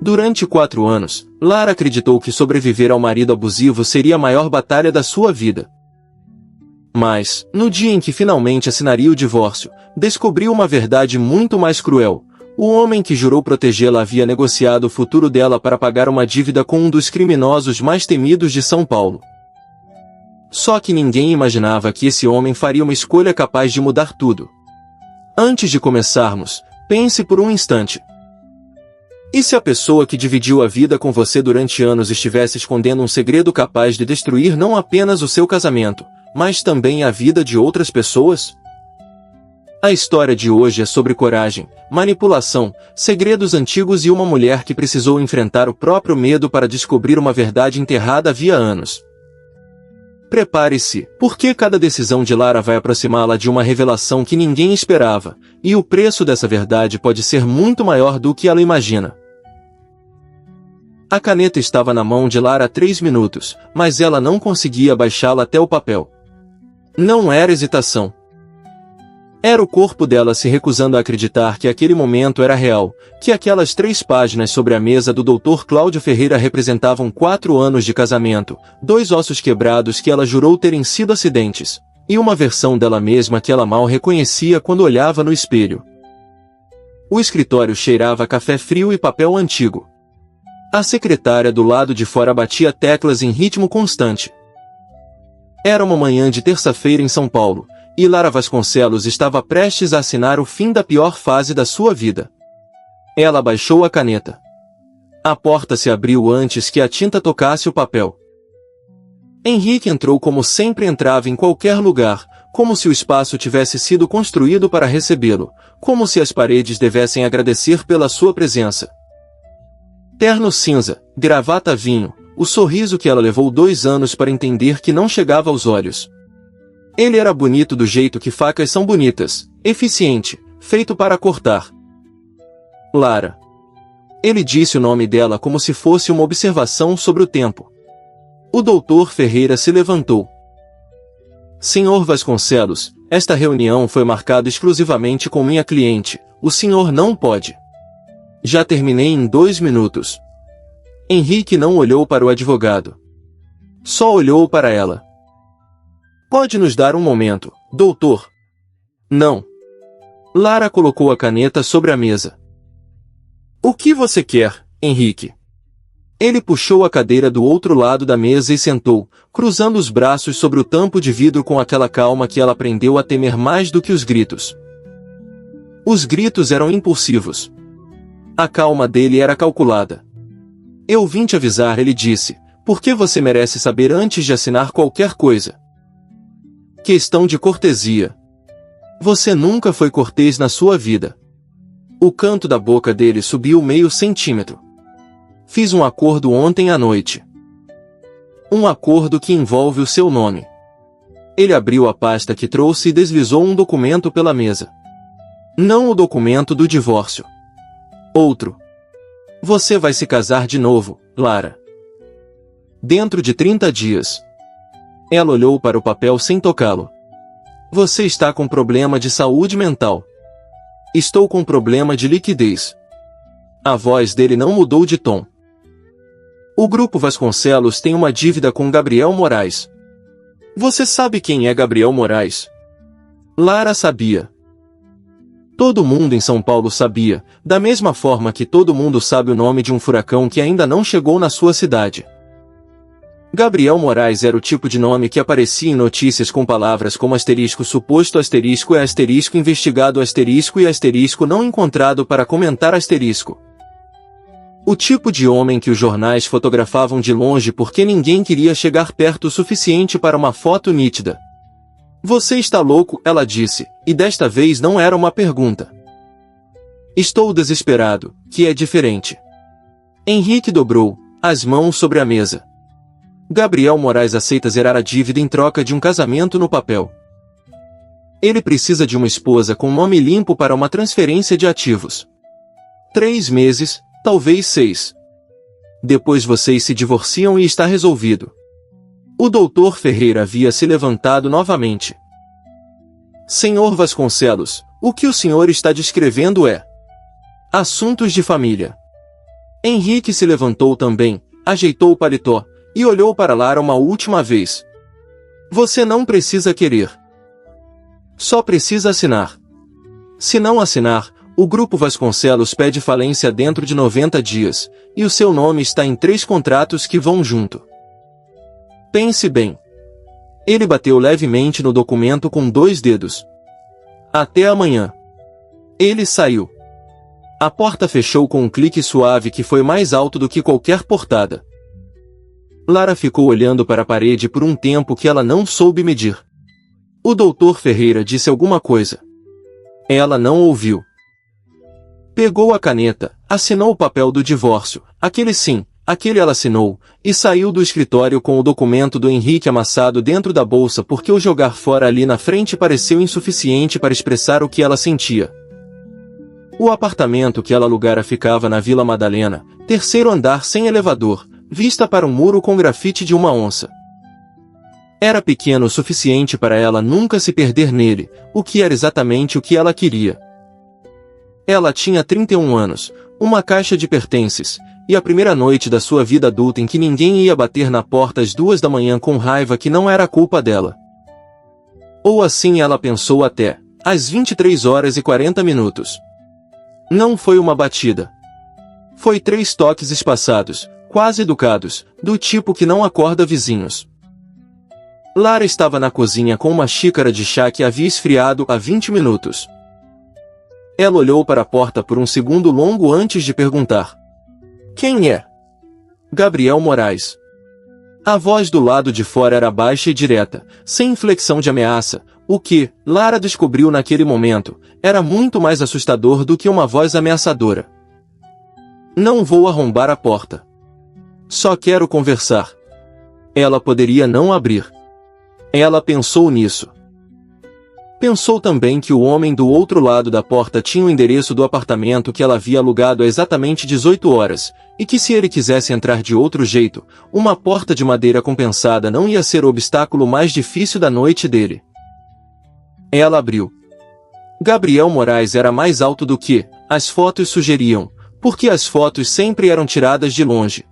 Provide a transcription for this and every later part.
Durante 4 anos, Lara acreditou que sobreviver ao marido abusivo seria a maior batalha da sua vida. Mas, no dia em que finalmente assinaria o divórcio, descobriu uma verdade muito mais cruel. O homem que jurou protegê-la havia negociado o futuro dela para pagar uma dívida com um dos criminosos mais temidos de São Paulo. Só que ninguém imaginava que esse homem faria uma escolha capaz de mudar tudo. Antes de começarmos, pense por um instante. E se a pessoa que dividiu a vida com você durante anos estivesse escondendo um segredo capaz de destruir não apenas o seu casamento, mas também a vida de outras pessoas? A história de hoje é sobre coragem, manipulação, segredos antigos e uma mulher que precisou enfrentar o próprio medo para descobrir uma verdade enterrada havia anos. Prepare-se, porque cada decisão de Lara vai aproximá-la de uma revelação que ninguém esperava, e o preço dessa verdade pode ser muito maior do que ela imagina. A caneta estava na mão de Lara há 3 minutos, mas ela não conseguia baixá-la até o papel. Não era hesitação. Era o corpo dela se recusando a acreditar que aquele momento era real, que aquelas 3 páginas sobre a mesa do Dr. Cláudio Ferreira representavam 4 anos de casamento, 2 ossos quebrados que ela jurou terem sido acidentes, e uma versão dela mesma que ela mal reconhecia quando olhava no espelho. O escritório cheirava a café frio e papel antigo. A secretária do lado de fora batia teclas em ritmo constante. Era uma manhã de terça-feira em São Paulo, e Lara Vasconcelos estava prestes a assinar o fim da pior fase da sua vida. Ela baixou a caneta. A porta se abriu antes que a tinta tocasse o papel. Henrique entrou como sempre entrava em qualquer lugar, como se o espaço tivesse sido construído para recebê-lo, como se as paredes devessem agradecer pela sua presença. Terno cinza, gravata vinho, o sorriso que ela levou 2 anos para entender que não chegava aos olhos. Ele era bonito do jeito que facas são bonitas, eficiente, feito para cortar. Lara. Ele disse o nome dela como se fosse uma observação sobre o tempo. O doutor Ferreira se levantou. Senhor Vasconcelos, esta reunião foi marcada exclusivamente com minha cliente, o senhor não pode. Já terminei em 2 minutos. Henrique não olhou para o advogado. Só olhou para ela. Pode nos dar um momento, doutor? Não. Lara colocou a caneta sobre a mesa. O que você quer, Henrique? Ele puxou a cadeira do outro lado da mesa e sentou, cruzando os braços sobre o tampo de vidro com aquela calma que ela aprendeu a temer mais do que os gritos. Os gritos eram impulsivos. A calma dele era calculada. Eu vim te avisar, ele disse, porque você merece saber antes de assinar qualquer coisa. Questão de cortesia. Você nunca foi cortês na sua vida. O canto da boca dele subiu meio centímetro. Fiz um acordo ontem à noite. Um acordo que envolve o seu nome. Ele abriu a pasta que trouxe e deslizou um documento pela mesa. Não o documento do divórcio. Outro. Você vai se casar de novo, Lara. Dentro de 30 dias. Ela olhou para o papel sem tocá-lo. Você está com problema de saúde mental. Estou com problema de liquidez. A voz dele não mudou de tom. O grupo Vasconcelos tem uma dívida com Gabriel Moraes. Você sabe quem é Gabriel Moraes? Lara sabia. Todo mundo em São Paulo sabia, da mesma forma que todo mundo sabe o nome de um furacão que ainda não chegou na sua cidade. Gabriel Moraes era o tipo de nome que aparecia em notícias com palavras como asterisco suposto asterisco é asterisco investigado asterisco e asterisco não encontrado para comentar asterisco. O tipo de homem que os jornais fotografavam de longe porque ninguém queria chegar perto o suficiente para uma foto nítida. Você está louco, ela disse, e desta vez não era uma pergunta. Estou desesperado, que é diferente. Henrique dobrou as mãos sobre a mesa. Gabriel Moraes aceita zerar a dívida em troca de um casamento no papel. Ele precisa de uma esposa com nome limpo para uma transferência de ativos. 3 meses, talvez 6. Depois vocês se divorciam e está resolvido. O doutor Ferreira havia se levantado novamente. Senhor Vasconcelos, o que o senhor está descrevendo é assuntos de família. Henrique se levantou também, ajeitou o paletó, e olhou para Lara uma última vez. Você não precisa querer. Só precisa assinar. Se não assinar, o Grupo Vasconcelos pede falência dentro de 90 dias, e o seu nome está em 3 contratos que vão junto. Pense bem. Ele bateu levemente no documento com 2 dedos. Até amanhã. Ele saiu. A porta fechou com um clique suave que foi mais alto do que qualquer portada. Lara ficou olhando para a parede por um tempo que ela não soube medir. O Dr. Ferreira disse alguma coisa. Ela não ouviu. Pegou a caneta, assinou o papel do divórcio, aquele sim, aquele ela assinou, e saiu do escritório com o documento do Henrique amassado dentro da bolsa porque o jogar fora ali na frente pareceu insuficiente para expressar o que ela sentia. O apartamento que ela alugara ficava na Vila Madalena, 3º andar sem elevador, vista para um muro com grafite de uma onça. Era pequeno o suficiente para ela nunca se perder nele, o que era exatamente o que ela queria. Ela tinha 31 anos, uma caixa de pertences, e a primeira noite da sua vida adulta em que ninguém ia bater na porta às 2 da manhã com raiva que não era culpa dela. Ou assim ela pensou até, às 23h40. Não foi uma batida. Foi 3 toques espaçados, quase educados, do tipo que não acorda vizinhos. Lara estava na cozinha com uma xícara de chá que havia esfriado há 20 minutos. Ela olhou para a porta por um segundo longo antes de perguntar. Quem é? Gabriel Moraes. A voz do lado de fora era baixa e direta, sem inflexão de ameaça, o que, Lara descobriu naquele momento, era muito mais assustador do que uma voz ameaçadora. Não vou arrombar a porta. Só quero conversar. Ela poderia não abrir. Ela pensou nisso. Pensou também que o homem do outro lado da porta tinha o endereço do apartamento que ela havia alugado há exatamente 18 horas, e que se ele quisesse entrar de outro jeito, uma porta de madeira compensada não ia ser o obstáculo mais difícil da noite dele. Ela abriu. Gabriel Moraes era mais alto do que as fotos sugeriam, porque as fotos sempre eram tiradas de longe.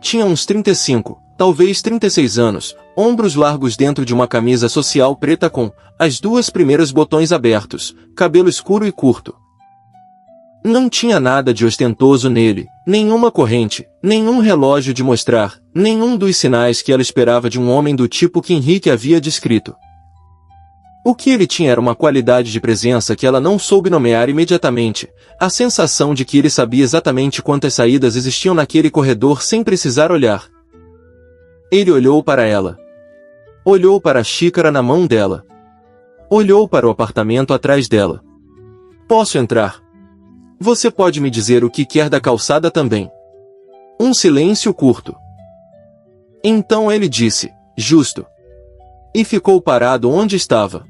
Tinha uns 35, talvez 36 anos, ombros largos dentro de uma camisa social preta com as 2 primeiros botões abertos, cabelo escuro e curto. Não tinha nada de ostentoso nele, nenhuma corrente, nenhum relógio de mostrar, nenhum dos sinais que ela esperava de um homem do tipo que Henrique havia descrito. O que ele tinha era uma qualidade de presença que ela não soube nomear imediatamente, a sensação de que ele sabia exatamente quantas saídas existiam naquele corredor sem precisar olhar. Ele olhou para ela. Olhou para a xícara na mão dela. Olhou para o apartamento atrás dela. Posso entrar? Você pode me dizer o que quer da calçada também? Um silêncio curto. Então ele disse, justo. E ficou parado onde estava.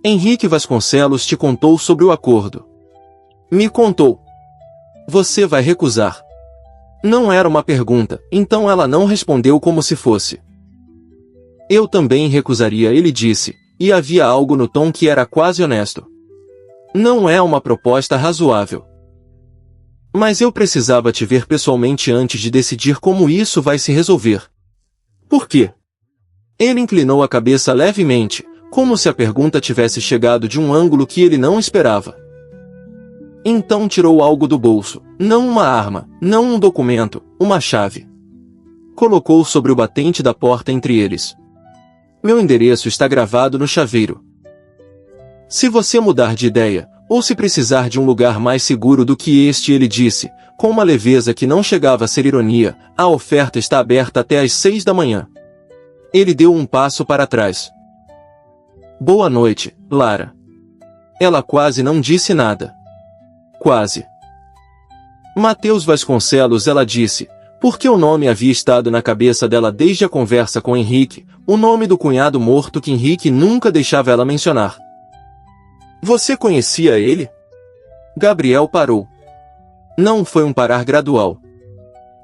Henrique Vasconcelos te contou sobre o acordo. Me contou. Você vai recusar. Não era uma pergunta, então ela não respondeu como se fosse. Eu também recusaria, ele disse, e havia algo no tom que era quase honesto. Não é uma proposta razoável. Mas eu precisava te ver pessoalmente antes de decidir como isso vai se resolver. Por quê? Ele inclinou a cabeça levemente, como se a pergunta tivesse chegado de um ângulo que ele não esperava. Então tirou algo do bolso, não uma arma, não um documento, uma chave. Colocou sobre o batente da porta entre eles. Meu endereço está gravado no chaveiro. Se você mudar de ideia, ou se precisar de um lugar mais seguro do que este, ele disse, com uma leveza que não chegava a ser ironia, a oferta está aberta até às 6 da manhã. Ele deu um passo para trás. Boa noite, Lara. Ela quase não disse nada. Quase. Mateus Vasconcelos, ela disse, porque o nome havia estado na cabeça dela desde a conversa com Henrique, o nome do cunhado morto que Henrique nunca deixava ela mencionar. Você conhecia ele? Gabriel parou. Não foi um parar gradual.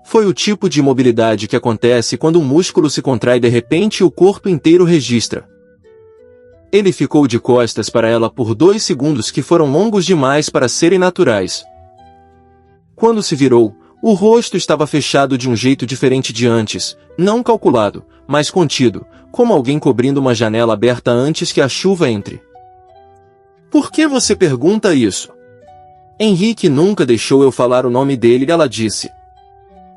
Foi o tipo de imobilidade que acontece quando um músculo se contrai de repente e o corpo inteiro registra. Ele ficou de costas para ela por 2 segundos que foram longos demais para serem naturais. Quando se virou, o rosto estava fechado de um jeito diferente de antes, não calculado, mas contido, como alguém cobrindo uma janela aberta antes que a chuva entre. Por que você pergunta isso? Henrique nunca deixou eu falar o nome dele, ela disse.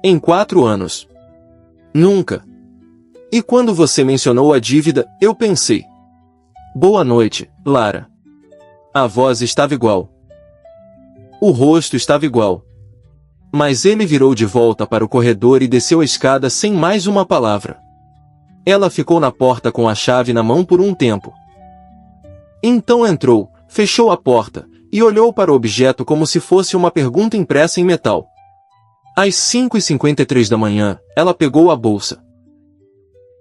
Em 4 anos. Nunca. E quando você mencionou a dívida, eu pensei. Boa noite, Lara. A voz estava igual. O rosto estava igual. Mas ele virou de volta para o corredor e desceu a escada sem mais uma palavra. Ela ficou na porta com a chave na mão por um tempo. Então entrou, fechou a porta, e olhou para o objeto como se fosse uma pergunta impressa em metal. Às 5h53 da manhã, ela pegou a bolsa.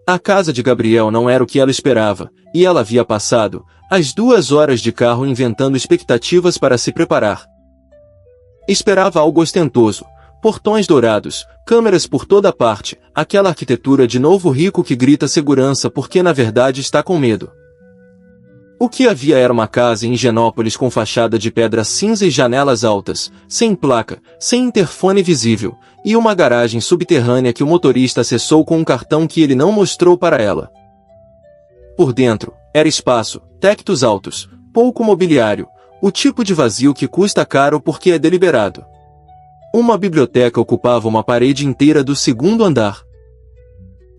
A casa de Gabriel não era o que ela esperava, e ela havia passado as 2 horas de carro inventando expectativas para se preparar. Esperava algo ostentoso, portões dourados, câmeras por toda parte, aquela arquitetura de novo rico que grita segurança porque na verdade está com medo. O que havia era uma casa em Higienópolis com fachada de pedra cinza e janelas altas, sem placa, sem interfone visível, e uma garagem subterrânea que o motorista acessou com um cartão que ele não mostrou para ela. Por dentro, era espaço, tetos altos, pouco mobiliário, o tipo de vazio que custa caro porque é deliberado. Uma biblioteca ocupava uma parede inteira do 2º andar.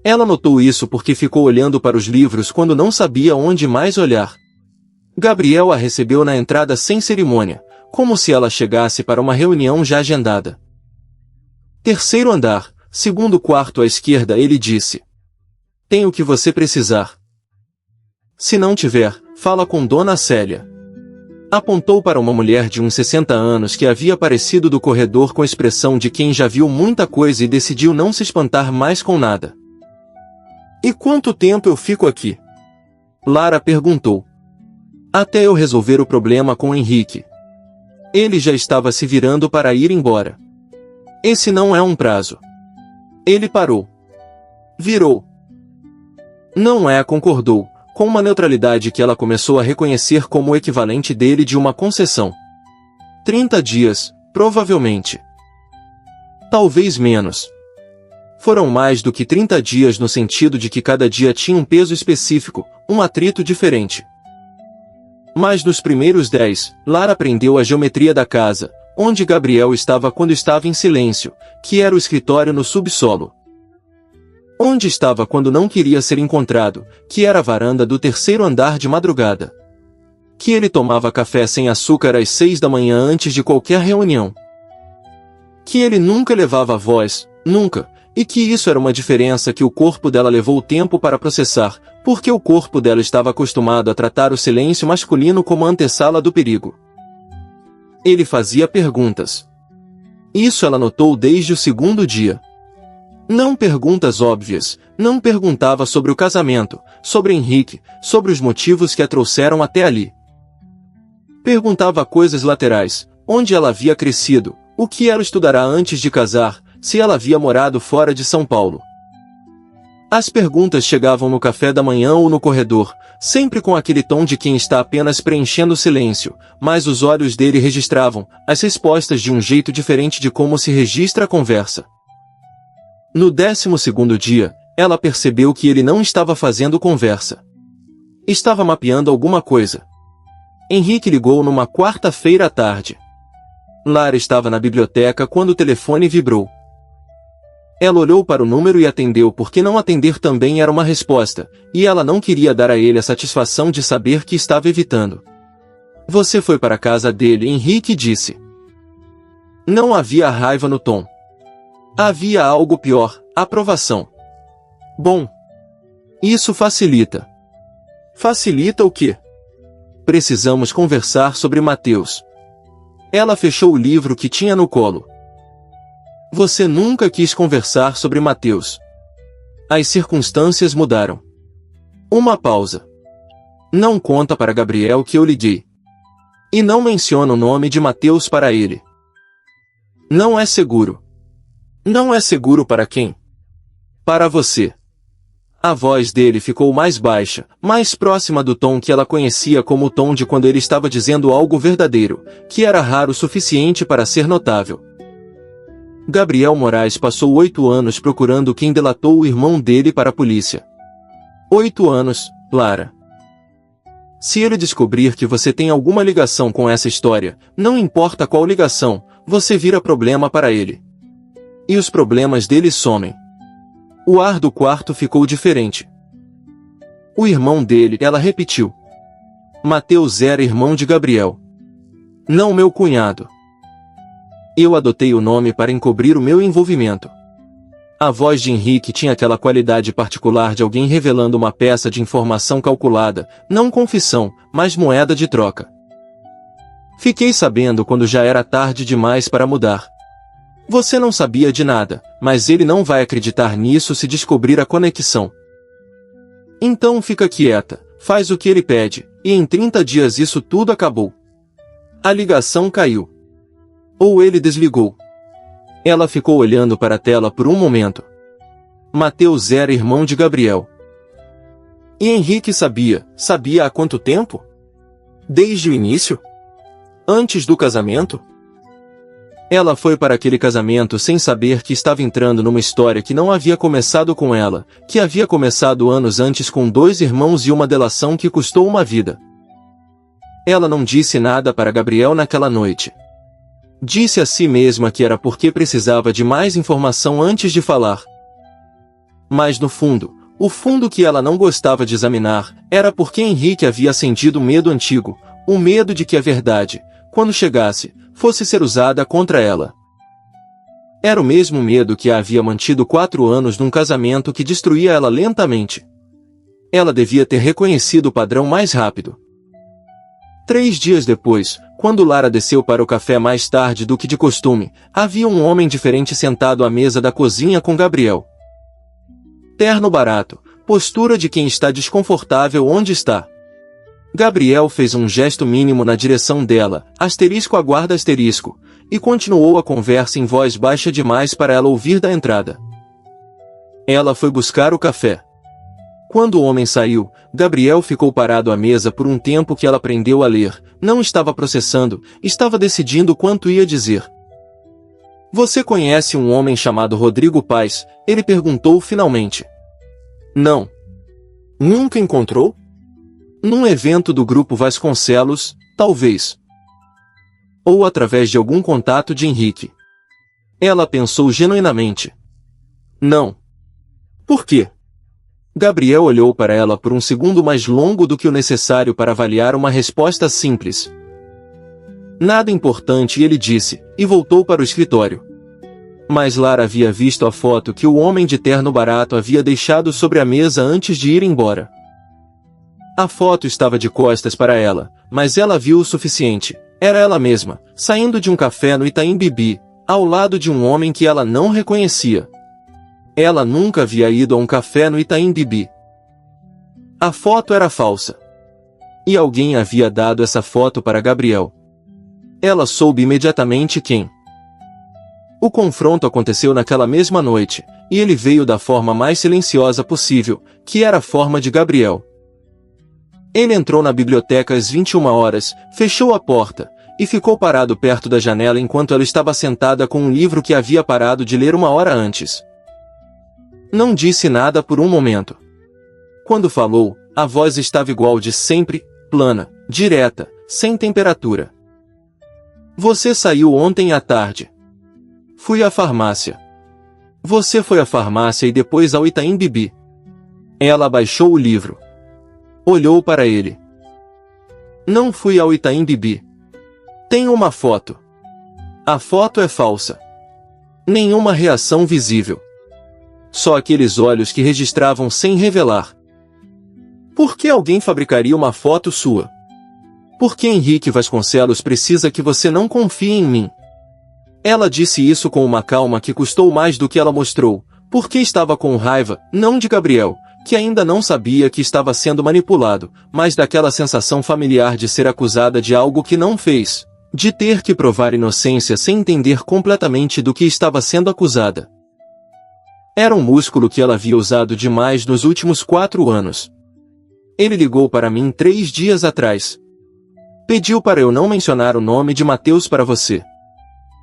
Ela notou isso porque ficou olhando para os livros quando não sabia onde mais olhar. Gabriel a recebeu na entrada sem cerimônia, como se ela chegasse para uma reunião já agendada. 3º andar, 2º quarto à esquerda, ele disse. Tem o que você precisar. Se não tiver, fala com Dona Célia. Apontou para uma mulher de uns 60 anos que havia aparecido do corredor com a expressão de quem já viu muita coisa e decidiu não se espantar mais com nada. E quanto tempo eu fico aqui? Lara perguntou. Até eu resolver o problema com Henrique. Ele já estava se virando para ir embora. Esse não é um prazo. Ele parou. Virou. Não é, concordou, com uma neutralidade que ela começou a reconhecer como o equivalente dele de uma concessão. 30 dias, provavelmente. Talvez menos. Foram mais do que 30 dias no sentido de que cada dia tinha um peso específico, um atrito diferente. Mas nos primeiros 10, Lara aprendeu a geometria da casa, onde Gabriel estava quando estava em silêncio, que era o escritório no subsolo. Onde estava quando não queria ser encontrado, que era a varanda do 3º andar de madrugada. Que ele tomava café sem açúcar às 6 da manhã antes de qualquer reunião. Que ele nunca levava voz, nunca, e que isso era uma diferença que o corpo dela levou tempo para processar, porque o corpo dela estava acostumado a tratar o silêncio masculino como a antessala do perigo. Ele fazia perguntas. Isso ela notou desde o 2º dia. Não perguntas óbvias, não perguntava sobre o casamento, sobre Henrique, sobre os motivos que a trouxeram até ali. Perguntava coisas laterais, onde ela havia crescido, o que ela estudará antes de casar, se ela havia morado fora de São Paulo. As perguntas chegavam no café da manhã ou no corredor, sempre com aquele tom de quem está apenas preenchendo o silêncio, mas os olhos dele registravam as respostas de um jeito diferente de como se registra a conversa. No 12º dia, ela percebeu que ele não estava fazendo conversa. Estava mapeando alguma coisa. Henrique ligou numa quarta-feira à tarde. Lara estava na biblioteca quando o telefone vibrou. Ela olhou para o número e atendeu porque não atender também era uma resposta, e ela não queria dar a ele a satisfação de saber que estava evitando. Você foi para a casa dele, Henrique disse. Não havia raiva no tom. Havia algo pior, aprovação. Bom. Isso facilita. Facilita o quê? Precisamos conversar sobre Mateus. Ela fechou o livro que tinha no colo. Você nunca quis conversar sobre Mateus. As circunstâncias mudaram. Uma pausa. Não conta para Gabriel que eu liguei. E não menciona o nome de Mateus para ele. Não é seguro. Não é seguro para quem? Para você. A voz dele ficou mais baixa, mais próxima do tom que ela conhecia como o tom de quando ele estava dizendo algo verdadeiro, que era raro o suficiente para ser notável. Gabriel Moraes passou 8 anos procurando quem delatou o irmão dele para a polícia. 8 anos, Lara. Se ele descobrir que você tem alguma ligação com essa história, não importa qual ligação, você vira problema para ele. E os problemas dele somem. O ar do quarto ficou diferente. O irmão dele, ela repetiu. Mateus era irmão de Gabriel. Não meu cunhado. Eu adotei o nome para encobrir o meu envolvimento. A voz de Henrique tinha aquela qualidade particular de alguém revelando uma peça de informação calculada, não confissão, mas moeda de troca. Fiquei sabendo quando já era tarde demais para mudar. Você não sabia de nada, mas ele não vai acreditar nisso se descobrir a conexão. Então fica quieta, faz o que ele pede, e em 30 dias isso tudo acabou. A ligação caiu. Ou ele desligou. Ela ficou olhando para a tela por um momento. Mateus era irmão de Gabriel. E Henrique sabia há quanto tempo? Desde o início? Antes do casamento? Ela foi para aquele casamento sem saber que estava entrando numa história que não havia começado com ela, que havia começado anos antes com 2 irmãos e uma delação que custou uma vida. Ela não disse nada para Gabriel naquela noite. Disse a si mesma que era porque precisava de mais informação antes de falar. Mas no fundo, o fundo que ela não gostava de examinar, era porque Henrique havia sentido medo antigo, o medo de que a verdade, quando chegasse, fosse ser usada contra ela. Era o mesmo medo que a havia mantido 4 anos num casamento que destruía ela lentamente. Ela devia ter reconhecido o padrão mais rápido. 3 dias depois, quando Lara desceu para o café mais tarde do que de costume, havia um homem diferente sentado à mesa da cozinha com Gabriel. Terno barato, postura de quem está desconfortável onde está. Gabriel fez um gesto mínimo na direção dela, *aguarda*, e continuou a conversa em voz baixa demais para ela ouvir da entrada. Ela foi buscar o café. Quando o homem saiu, Gabriel ficou parado à mesa por um tempo que ela aprendeu a ler, não estava processando, estava decidindo quanto ia dizer. Você conhece um homem chamado Rodrigo Paes? Ele perguntou finalmente. Não. Nunca encontrou? Num evento do grupo Vasconcelos, talvez. Ou através de algum contato de Henrique. Ela pensou genuinamente. Não. Por quê? Gabriel olhou para ela por um segundo mais longo do que o necessário para avaliar uma resposta simples. Nada importante, ele disse, e voltou para o escritório. Mas Lara havia visto a foto que o homem de terno barato havia deixado sobre a mesa antes de ir embora. A foto estava de costas para ela, mas ela viu o suficiente. Era ela mesma, saindo de um café no Itaim Bibi, ao lado de um homem que ela não reconhecia. Ela nunca havia ido a um café no Itaim Bibi. A foto era falsa. E alguém havia dado essa foto para Gabriel. Ela soube imediatamente quem. O confronto aconteceu naquela mesma noite, e ele veio da forma mais silenciosa possível, que era a forma de Gabriel. Ele entrou na biblioteca às 21 horas, fechou a porta, e ficou parado perto da janela enquanto ela estava sentada com um livro que havia parado de ler 1 hora antes. Não disse nada por um momento. Quando falou, a voz estava igual de sempre, plana, direta, sem temperatura. Você saiu ontem à tarde. Fui à farmácia. Você foi à farmácia e depois ao Itaim Bibi. Ela abaixou o livro. Olhou para ele. Não fui ao Itaim Bibi. Tem uma foto. A foto é falsa. Nenhuma reação visível. Só aqueles olhos que registravam sem revelar. Por que alguém fabricaria uma foto sua? Por que Henrique Vasconcelos precisa que você não confie em mim? Ela disse isso com uma calma que custou mais do que ela mostrou, porque estava com raiva, não de Gabriel, que ainda não sabia que estava sendo manipulado, mas daquela sensação familiar de ser acusada de algo que não fez, de ter que provar inocência sem entender completamente do que estava sendo acusada. Era um músculo que ela havia usado demais nos últimos 4 anos. Ele ligou para mim 3 dias atrás. Pediu para eu não mencionar o nome de Mateus para você.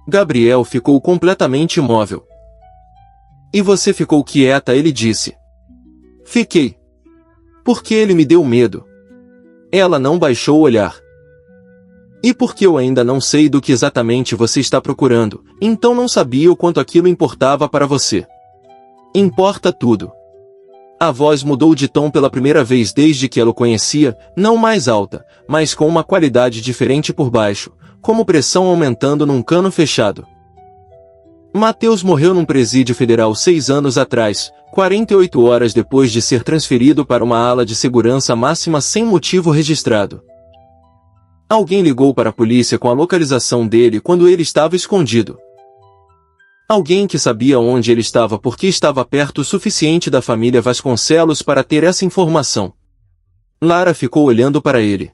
Gabriel ficou completamente imóvel. E você ficou quieta, ele disse. Fiquei. Porque ele me deu medo. Ela não baixou o olhar. E porque eu ainda não sei do que exatamente você está procurando, então não sabia o quanto aquilo importava para você. Importa tudo. A voz mudou de tom pela primeira vez desde que ela o conhecia, não mais alta, mas com uma qualidade diferente por baixo, como pressão aumentando num cano fechado. Mateus morreu num presídio federal 6 anos atrás, 48 horas depois de ser transferido para uma ala de segurança máxima sem motivo registrado. Alguém ligou para a polícia com a localização dele quando ele estava escondido. Alguém que sabia onde ele estava porque estava perto o suficiente da família Vasconcelos para ter essa informação. Lara ficou olhando para ele.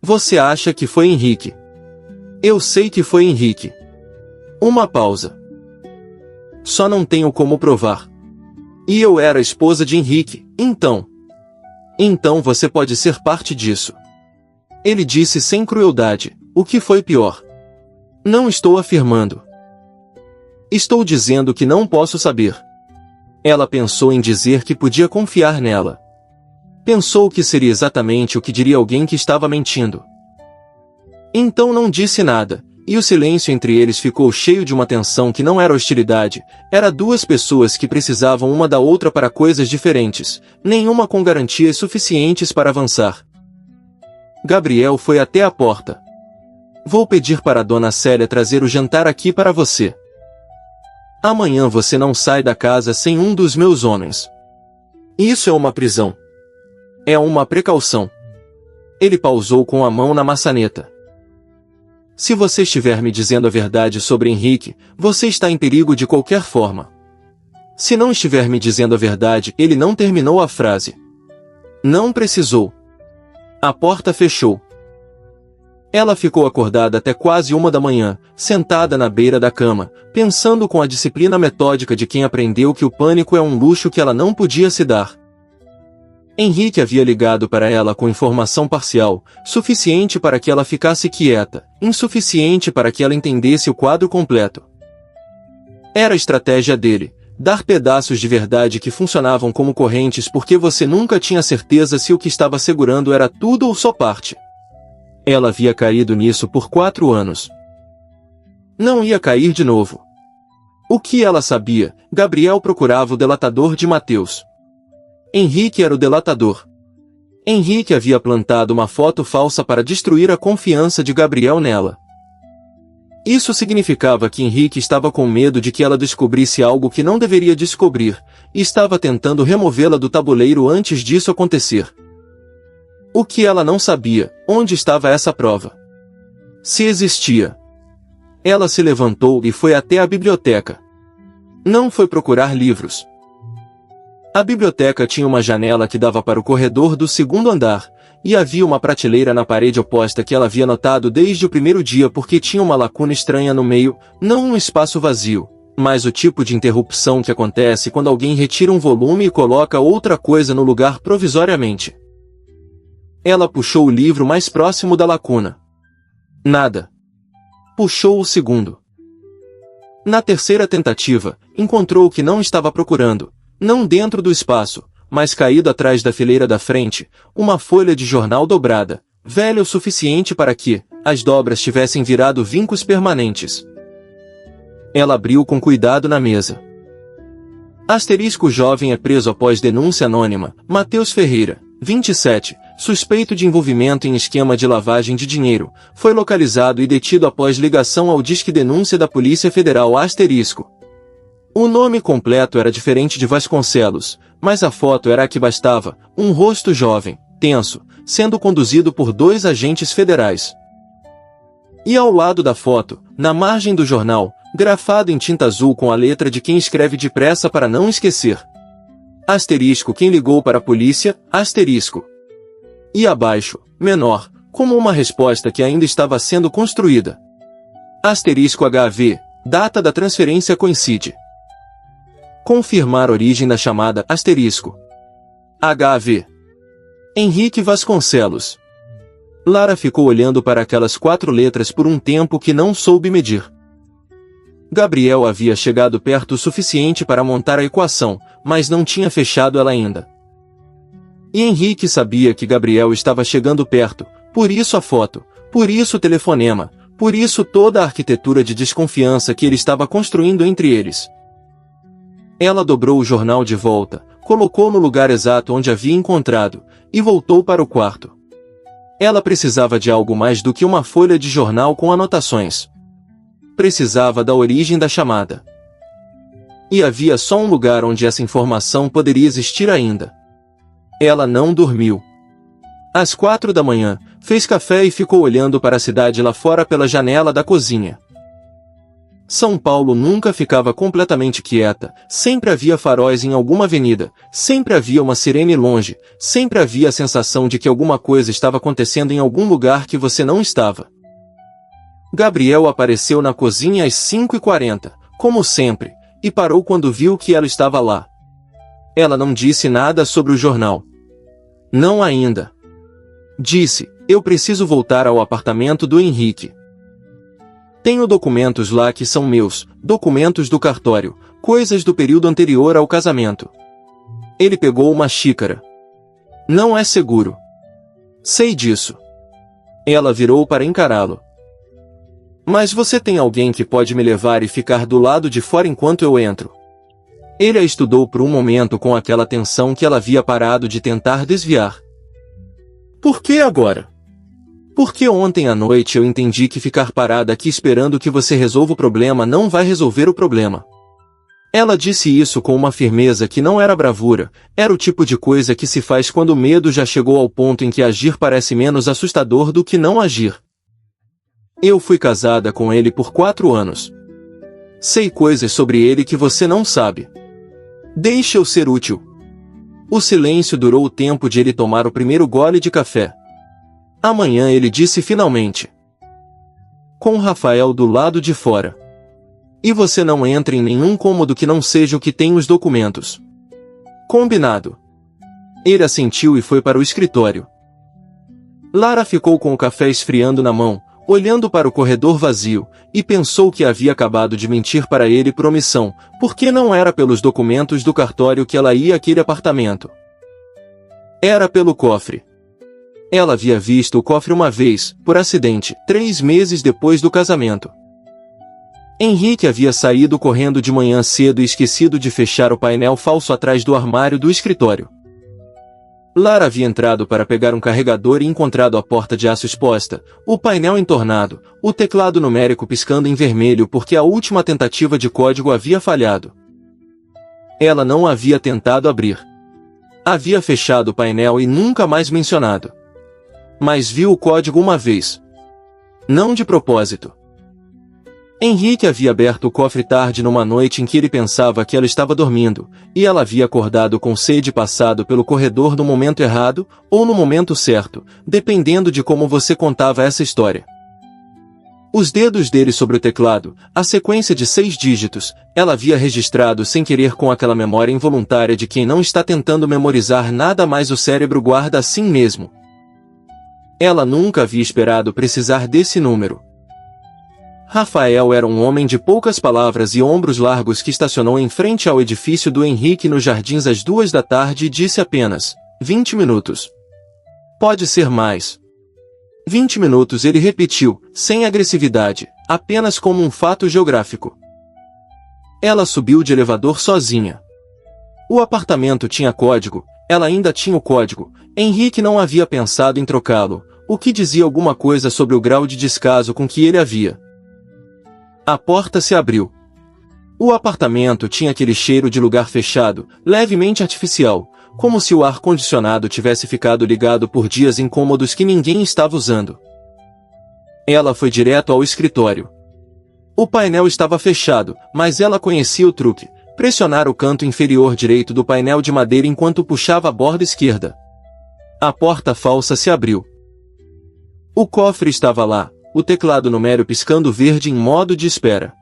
Você acha que foi Henrique? Eu sei que foi Henrique. Uma pausa. Só não tenho como provar. E eu era a esposa de Henrique, então. Então você pode ser parte disso. Ele disse sem crueldade, o que foi pior. Não estou afirmando. Estou dizendo que não posso saber. Ela pensou em dizer que podia confiar nela. Pensou que seria exatamente o que diria alguém que estava mentindo. Então não disse nada. E o silêncio entre eles ficou cheio de uma tensão que não era hostilidade, era duas pessoas que precisavam uma da outra para coisas diferentes, nenhuma com garantias suficientes para avançar. Gabriel foi até a porta. Vou pedir para a dona Célia trazer o jantar aqui para você. Amanhã você não sai da casa sem um dos meus homens. Isso é uma prisão. É uma precaução. Ele pausou com a mão na maçaneta. Se você estiver me dizendo a verdade sobre Henrique, você está em perigo de qualquer forma. Se não estiver me dizendo a verdade, ele não terminou a frase. Não precisou. A porta fechou. Ela ficou acordada até quase 1 da manhã, sentada na beira da cama, pensando com a disciplina metódica de quem aprendeu que o pânico é um luxo que ela não podia se dar. Henrique havia ligado para ela com informação parcial, suficiente para que ela ficasse quieta, insuficiente para que ela entendesse o quadro completo. Era a estratégia dele, dar pedaços de verdade que funcionavam como correntes porque você nunca tinha certeza se o que estava segurando era tudo ou só parte. Ela havia caído nisso por 4 anos. Não ia cair de novo. O que ela sabia? Gabriel procurava o delatador de Mateus. Henrique era o delatador. Henrique havia plantado uma foto falsa para destruir a confiança de Gabriel nela. Isso significava que Henrique estava com medo de que ela descobrisse algo que não deveria descobrir, e estava tentando removê-la do tabuleiro antes disso acontecer. O que ela não sabia, onde estava essa prova? Se existia. Ela se levantou e foi até a biblioteca. Não foi procurar livros. A biblioteca tinha uma janela que dava para o corredor do 2º andar, e havia uma prateleira na parede oposta que ela havia notado desde o primeiro dia porque tinha uma lacuna estranha no meio, não um espaço vazio, mas o tipo de interrupção que acontece quando alguém retira um volume e coloca outra coisa no lugar provisoriamente. Ela puxou o livro mais próximo da lacuna. Nada. Puxou o segundo. Na terceira tentativa, encontrou o que não estava procurando. Não dentro do espaço, mas caído atrás da fileira da frente, uma folha de jornal dobrada, velha o suficiente para que as dobras tivessem virado vincos permanentes. Ela abriu com cuidado na mesa. Asterisco jovem é preso após denúncia anônima, Mateus Ferreira, 27, suspeito de envolvimento em esquema de lavagem de dinheiro, foi localizado e detido após ligação ao disque denúncia da Polícia Federal asterisco. O nome completo era diferente de Vasconcelos, mas a foto era a que bastava, um rosto jovem, tenso, sendo conduzido por 2 agentes federais. E ao lado da foto, na margem do jornal, grafado em tinta azul com a letra de quem escreve depressa para não esquecer. Asterisco quem ligou para a polícia, asterisco. E abaixo, menor, como uma resposta que ainda estava sendo construída. Asterisco HV, data da transferência coincide. Confirmar origem da chamada asterisco. HV. Henrique Vasconcelos. Lara ficou olhando para aquelas 4 letras por um tempo que não soube medir. Gabriel havia chegado perto o suficiente para montar a equação, mas não tinha fechado ela ainda. E Henrique sabia que Gabriel estava chegando perto, por isso a foto, por isso o telefonema, por isso toda a arquitetura de desconfiança que ele estava construindo entre eles. Ela dobrou o jornal de volta, colocou no lugar exato onde havia encontrado, e voltou para o quarto. Ela precisava de algo mais do que uma folha de jornal com anotações. Precisava da origem da chamada. E havia só um lugar onde essa informação poderia existir ainda. Ela não dormiu. Às 4 da manhã, fez café e ficou olhando para a cidade lá fora pela janela da cozinha. São Paulo nunca ficava completamente quieta, sempre havia faróis em alguma avenida, sempre havia uma sirene longe, sempre havia a sensação de que alguma coisa estava acontecendo em algum lugar que você não estava. Gabriel apareceu na cozinha às 5h40, como sempre, e parou quando viu que ela estava lá. Ela não disse nada sobre o jornal. Não ainda. Disse, eu preciso voltar ao apartamento do Henrique. Tenho documentos lá que são meus, documentos do cartório, coisas do período anterior ao casamento. Ele pegou uma xícara. Não é seguro. Sei disso. Ela virou para encará-lo. Mas você tem alguém que pode me levar e ficar do lado de fora enquanto eu entro? Ele a estudou por um momento com aquela tensão que ela havia parado de tentar desviar. Por que agora? Porque ontem à noite eu entendi que ficar parada aqui esperando que você resolva o problema não vai resolver o problema. Ela disse isso com uma firmeza que não era bravura, era o tipo de coisa que se faz quando o medo já chegou ao ponto em que agir parece menos assustador do que não agir. Eu fui casada com ele por 4 anos. Sei coisas sobre ele que você não sabe. Deixe eu ser útil. O silêncio durou o tempo de ele tomar o primeiro gole de café. Amanhã ele disse finalmente. Com Rafael do lado de fora. E você não entra em nenhum cômodo que não seja o que tem os documentos. Combinado. Ele assentiu e foi para o escritório. Lara ficou com o café esfriando na mão, olhando para o corredor vazio, e pensou que havia acabado de mentir para ele por omissão, porque não era pelos documentos do cartório que ela ia àquele apartamento. Era pelo cofre. Ela havia visto o cofre uma vez, por acidente, 3 meses depois do casamento. Henrique havia saído correndo de manhã cedo e esquecido de fechar o painel falso atrás do armário do escritório. Lara havia entrado para pegar um carregador e encontrado a porta de aço exposta, o painel entornado, o teclado numérico piscando em vermelho porque a última tentativa de código havia falhado. Ela não havia tentado abrir. Havia fechado o painel e nunca mais mencionado. Mas viu o código uma vez. Não de propósito. Henrique havia aberto o cofre tarde numa noite em que ele pensava que ela estava dormindo, e ela havia acordado com sede e passado pelo corredor no momento errado, ou no momento certo, dependendo de como você contava essa história. Os dedos dele sobre o teclado, a sequência de 6 dígitos, ela havia registrado sem querer com aquela memória involuntária de quem não está tentando memorizar nada mais o cérebro guarda assim mesmo. Ela nunca havia esperado precisar desse número. Rafael era um homem de poucas palavras e ombros largos que estacionou em frente ao edifício do Henrique nos jardins às 2 da tarde e disse apenas, 20 minutos. Pode ser mais. 20 minutos ele repetiu, sem agressividade, apenas como um fato geográfico. Ela subiu de elevador sozinha. O apartamento tinha código, ela ainda tinha o código, Henrique não havia pensado em trocá-lo, o que dizia alguma coisa sobre o grau de descaso com que ele havia. A porta se abriu. O apartamento tinha aquele cheiro de lugar fechado, levemente artificial, como se o ar-condicionado tivesse ficado ligado por dias incômodos que ninguém estava usando. Ela foi direto ao escritório. O painel estava fechado, mas ela conhecia o truque, pressionar o canto inferior direito do painel de madeira enquanto puxava a borda esquerda. A porta falsa se abriu. O cofre estava lá, o teclado numérico piscando verde em modo de espera.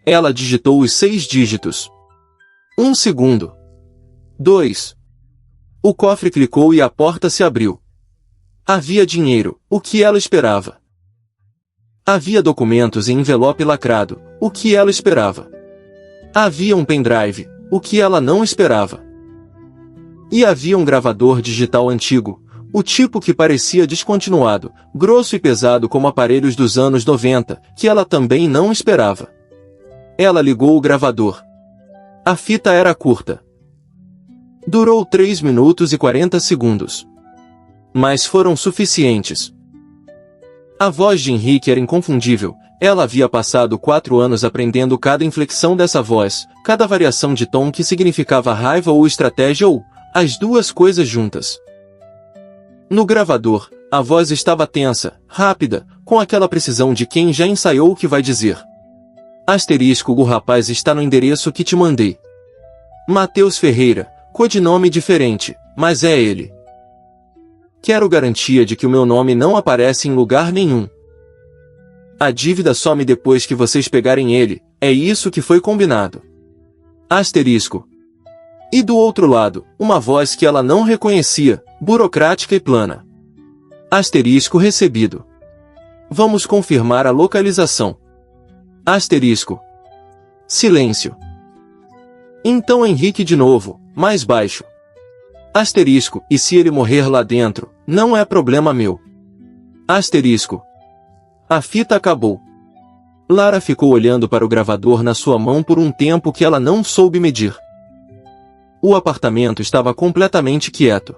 Ela digitou os 6 dígitos. 1 segundo. 2. O cofre clicou e a porta se abriu. Havia dinheiro, o que ela esperava. Havia documentos em envelope lacrado, o que ela esperava. Havia um pendrive, o que ela não esperava. E havia um gravador digital antigo, o tipo que parecia descontinuado, grosso e pesado como aparelhos dos anos 90, que ela também não esperava. Ela ligou o gravador. A fita era curta. Durou 3 minutos e 40 segundos. Mas foram suficientes. A voz de Henrique era inconfundível. Ela havia passado 4 anos aprendendo cada inflexão dessa voz, cada variação de tom que significava raiva ou estratégia ou as duas coisas juntas. No gravador, a voz estava tensa, rápida, com aquela precisão de quem já ensaiou o que vai dizer. Asterisco, o rapaz está no endereço que te mandei. Matheus Ferreira, codinome diferente, mas é ele. Quero garantia de que o meu nome não aparece em lugar nenhum. A dívida some depois que vocês pegarem ele, é isso que foi combinado. Asterisco. E do outro lado, uma voz que ela não reconhecia, burocrática e plana. Asterisco recebido. Vamos confirmar a localização. Asterisco. Silêncio. Então Henrique de novo, mais baixo. Asterisco, e se ele morrer lá dentro, não é problema meu. Asterisco. A fita acabou. Lara ficou olhando para o gravador na sua mão por um tempo que ela não soube medir. O apartamento estava completamente quieto.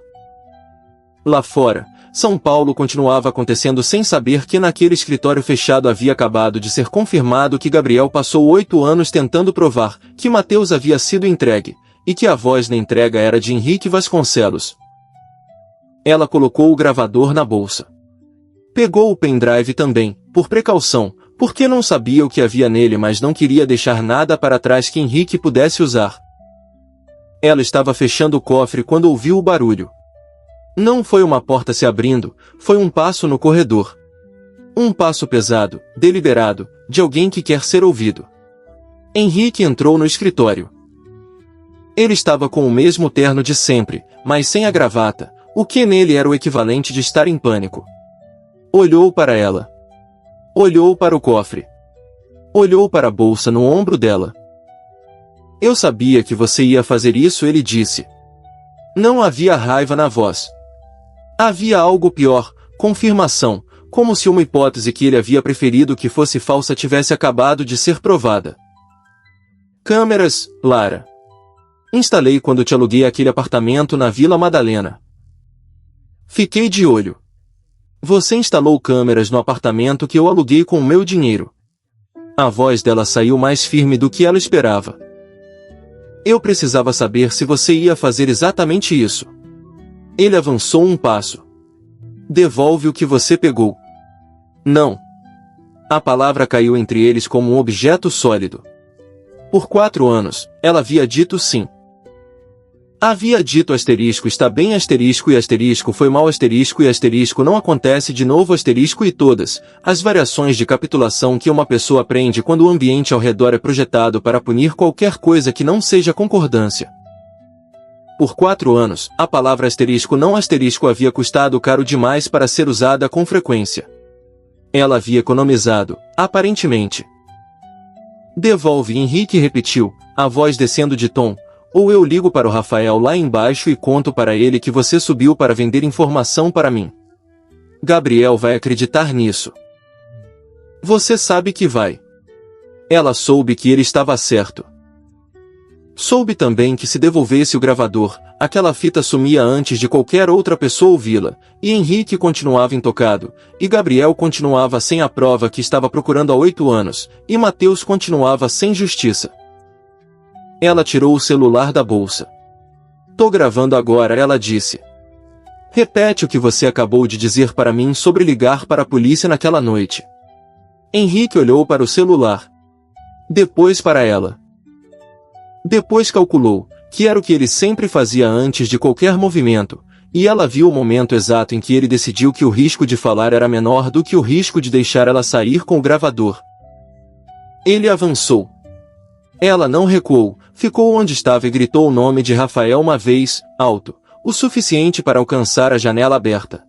Lá fora, São Paulo continuava acontecendo sem saber que naquele escritório fechado havia acabado de ser confirmado que Gabriel passou 8 anos tentando provar que Matheus havia sido entregue, e que a voz na entrega era de Henrique Vasconcelos. Ela colocou o gravador na bolsa. Pegou o pendrive também, por precaução, porque não sabia o que havia nele, mas não queria deixar nada para trás que Henrique pudesse usar. Ela estava fechando o cofre quando ouviu o barulho. Não foi uma porta se abrindo, foi um passo no corredor. Um passo pesado, deliberado, de alguém que quer ser ouvido. Henrique entrou no escritório. Ele estava com o mesmo terno de sempre, mas sem a gravata, o que nele era o equivalente de estar em pânico. Olhou para ela. Olhou para o cofre. Olhou para a bolsa no ombro dela. Eu sabia que você ia fazer isso, ele disse. Não havia raiva na voz. Havia algo pior, confirmação, como se uma hipótese que ele havia preferido que fosse falsa tivesse acabado de ser provada. Câmeras, Lara. Instalei quando te aluguei aquele apartamento na Vila Madalena. Fiquei de olho. Você instalou câmeras no apartamento que eu aluguei com o meu dinheiro. A voz dela saiu mais firme do que ela esperava. Eu precisava saber se você ia fazer exatamente isso. Ele avançou um passo. Devolve o que você pegou. Não. A palavra caiu entre eles como um objeto sólido. Por 4 anos, ela havia dito sim. Havia dito asterisco está bem asterisco e asterisco foi mal asterisco e asterisco não acontece de novo asterisco e todas as variações de capitulação que uma pessoa aprende quando o ambiente ao redor é projetado para punir qualquer coisa que não seja concordância. Por 4 anos, a palavra asterisco não asterisco havia custado caro demais para ser usada com frequência. Ela havia economizado, aparentemente. Devolve, Henrique repetiu, a voz descendo de tom. Ou eu ligo para o Rafael lá embaixo e conto para ele que você subiu para vender informação para mim. Gabriel vai acreditar nisso. Você sabe que vai. Ela soube que ele estava certo. Soube também que se devolvesse o gravador, aquela fita sumia antes de qualquer outra pessoa ouvi-la, e Henrique continuava intocado, e Gabriel continuava sem a prova que estava procurando há 8 anos, e Matheus continuava sem justiça. Ela tirou o celular da bolsa. Tô gravando agora, ela disse. Repete o que você acabou de dizer para mim sobre ligar para a polícia naquela noite. Henrique olhou para o celular. Depois para ela. Depois calculou, que era o que ele sempre fazia antes de qualquer movimento, e ela viu o momento exato em que ele decidiu que o risco de falar era menor do que o risco de deixar ela sair com o gravador. Ele avançou. Ela não recuou, ficou onde estava e gritou o nome de Rafael uma vez, alto, o suficiente para alcançar a janela aberta.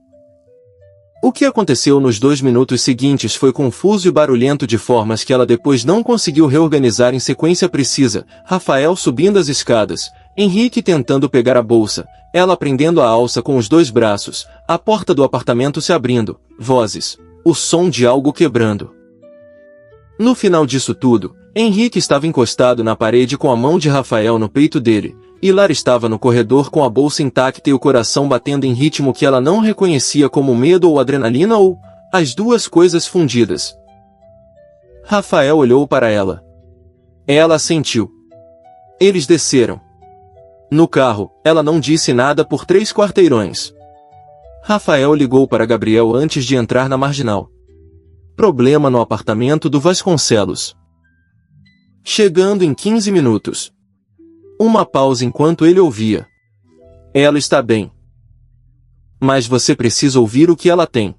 O que aconteceu nos 2 minutos seguintes foi confuso e barulhento de formas que ela depois não conseguiu reorganizar em sequência precisa. Rafael subindo as escadas, Henrique tentando pegar a bolsa, ela prendendo a alça com os 2 braços, a porta do apartamento se abrindo, vozes, o som de algo quebrando. No final disso tudo, Henrique estava encostado na parede com a mão de Rafael no peito dele, e Lara estava no corredor com a bolsa intacta e o coração batendo em ritmo que ela não reconhecia como medo ou adrenalina ou as duas coisas fundidas. Rafael olhou para ela. Ela assentiu. Eles desceram. No carro, ela não disse nada por 3 quarteirões. Rafael ligou para Gabriel antes de entrar na marginal. Problema no apartamento do Vasconcelos. Chegando em 15 minutos. Uma pausa enquanto ele ouvia. Ela está bem. Mas você precisa ouvir o que ela tem.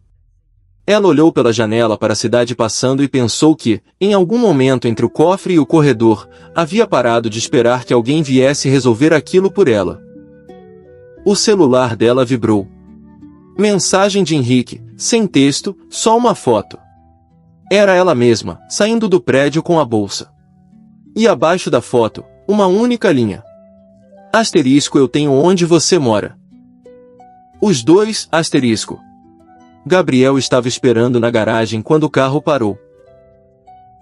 Ela olhou pela janela para a cidade passando e pensou que, em algum momento entre o cofre e o corredor, havia parado de esperar que alguém viesse resolver aquilo por ela. O celular dela vibrou. Mensagem de Henrique, sem texto, só uma foto. Era ela mesma, saindo do prédio com a bolsa. E abaixo da foto, uma única linha. Asterisco eu tenho onde você mora. Os 2, asterisco. Gabriel estava esperando na garagem quando o carro parou.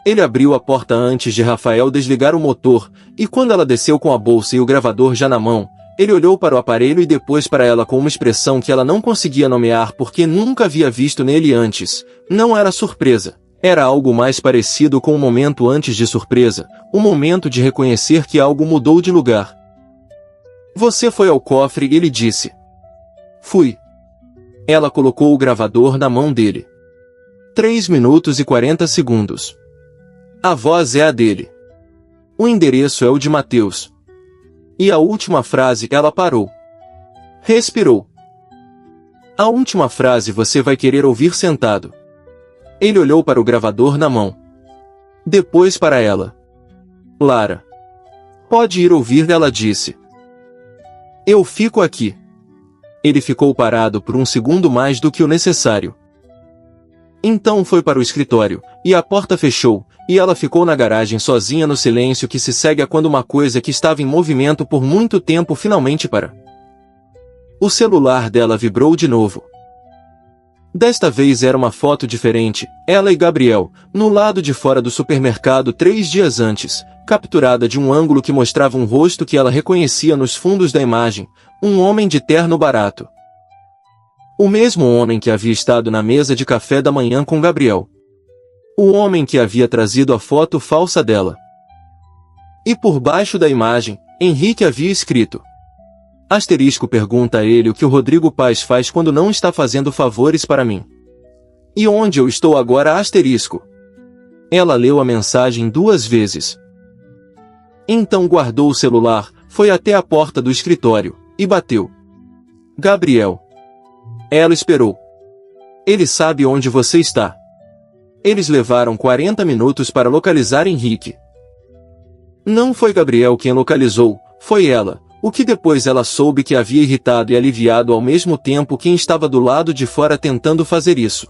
Ele abriu a porta antes de Rafael desligar o motor, e quando ela desceu com a bolsa e o gravador já na mão, ele olhou para o aparelho e depois para ela com uma expressão que ela não conseguia nomear porque nunca havia visto nele antes. Não era surpresa. Era algo mais parecido com um momento antes de surpresa, um momento de reconhecer que algo mudou de lugar. Você foi ao cofre, ele disse. Fui. Ela colocou o gravador na mão dele. 3 minutos e 40 segundos. A voz é a dele. O endereço é o de Mateus. E a última frase, ela parou. Respirou. A última frase você vai querer ouvir sentado. Ele olhou para o gravador na mão. Depois para ela. Lara. Pode ir ouvir, ela disse. Eu fico aqui. Ele ficou parado por um segundo mais do que o necessário. Então foi para o escritório, e a porta fechou, e ela ficou na garagem sozinha no silêncio que se segue a quando uma coisa que estava em movimento por muito tempo finalmente para. O celular dela vibrou de novo. Desta vez era uma foto diferente, ela e Gabriel, no lado de fora do supermercado 3 dias antes, capturada de um ângulo que mostrava um rosto que ela reconhecia nos fundos da imagem, um homem de terno barato. O mesmo homem que havia estado na mesa de café da manhã com Gabriel. O homem que havia trazido a foto falsa dela. E por baixo da imagem, Henrique havia escrito. Asterisco pergunta a ele o que o Rodrigo Paz faz quando não está fazendo favores para mim. E onde eu estou agora, asterisco. Ela leu a mensagem 2 vezes. Então guardou o celular, foi até a porta do escritório, e bateu. Gabriel. Ela esperou. Ele sabe onde você está. Eles levaram 40 minutos para localizar Henrique. Não foi Gabriel quem localizou, foi ela. O que depois ela soube que havia irritado e aliviado ao mesmo tempo quem estava do lado de fora tentando fazer isso.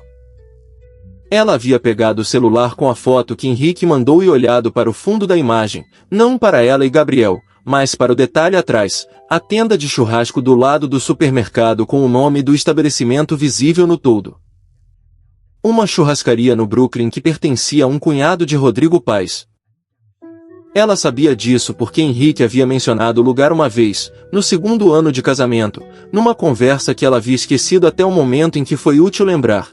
Ela havia pegado o celular com a foto que Henrique mandou e olhado para o fundo da imagem, não para ela e Gabriel, mas para o detalhe atrás, a tenda de churrasco do lado do supermercado com o nome do estabelecimento visível no todo. Uma churrascaria no Brooklyn que pertencia a um cunhado de Rodrigo Paz. Ela sabia disso porque Henrique havia mencionado o lugar uma vez, no 2º ano de casamento, numa conversa que ela havia esquecido até o momento em que foi útil lembrar.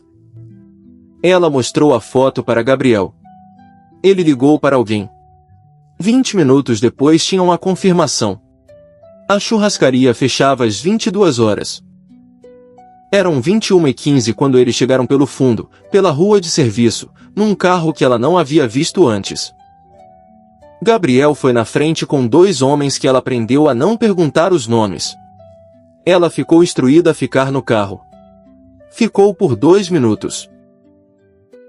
Ela mostrou a foto para Gabriel. Ele ligou para alguém. 20 minutos depois tinham a confirmação. A churrascaria fechava às 22 horas. Eram 21h15 quando eles chegaram pelo fundo, pela rua de serviço, num carro que ela não havia visto antes. Gabriel foi na frente com 2 homens que ela aprendeu a não perguntar os nomes. Ela ficou instruída a ficar no carro. Ficou por 2 minutos.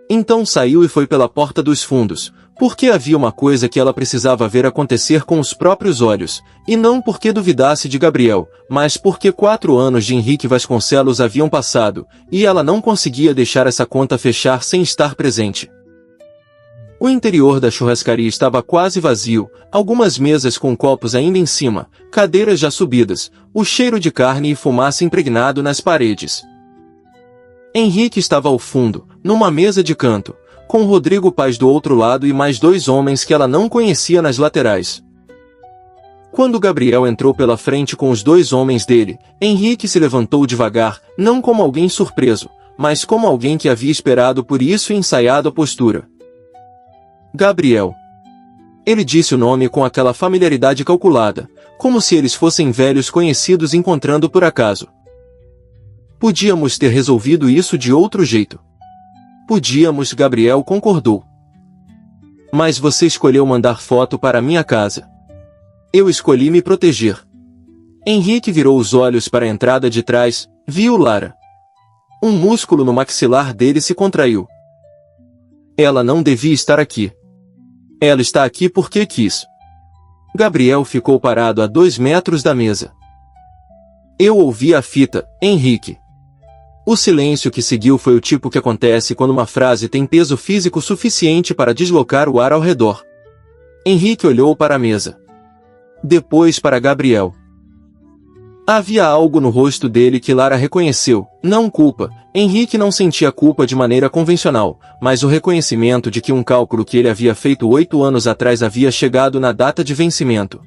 Então saiu e foi pela porta dos fundos, Porque havia uma coisa que ela precisava ver acontecer com os próprios olhos, e não porque duvidasse de Gabriel, mas porque 4 anos de Henrique Vasconcelos haviam passado, e ela não conseguia deixar essa conta fechar sem estar presente. O interior da churrascaria estava quase vazio, algumas mesas com copos ainda em cima, cadeiras já subidas, o cheiro de carne e fumaça impregnado nas paredes. Henrique estava ao fundo, numa mesa de canto, com Rodrigo Paz do outro lado e mais 2 homens que ela não conhecia nas laterais. Quando Gabriel entrou pela frente com os 2 homens dele, Henrique se levantou devagar, não como alguém surpreso, mas como alguém que havia esperado por isso e ensaiado a postura. Gabriel. Ele disse o nome com aquela familiaridade calculada, como se eles fossem velhos conhecidos encontrando por acaso. Podíamos ter resolvido isso de outro jeito. Podíamos, Gabriel concordou. Mas você escolheu mandar foto para minha casa. Eu escolhi me proteger. Henrique virou os olhos para a entrada de trás, viu Lara. Um músculo no maxilar dele se contraiu. Ela não devia estar aqui. Ela está aqui porque quis. Gabriel ficou parado a 2 metros da mesa. Eu ouvi a fita, Henrique. O silêncio que seguiu foi o tipo que acontece quando uma frase tem peso físico suficiente para deslocar o ar ao redor. Henrique olhou para a mesa. Depois para Gabriel. Havia algo no rosto dele que Lara reconheceu, não culpa. Henrique não sentia culpa de maneira convencional, mas o reconhecimento de que um cálculo que ele havia feito 8 anos atrás havia chegado na data de vencimento.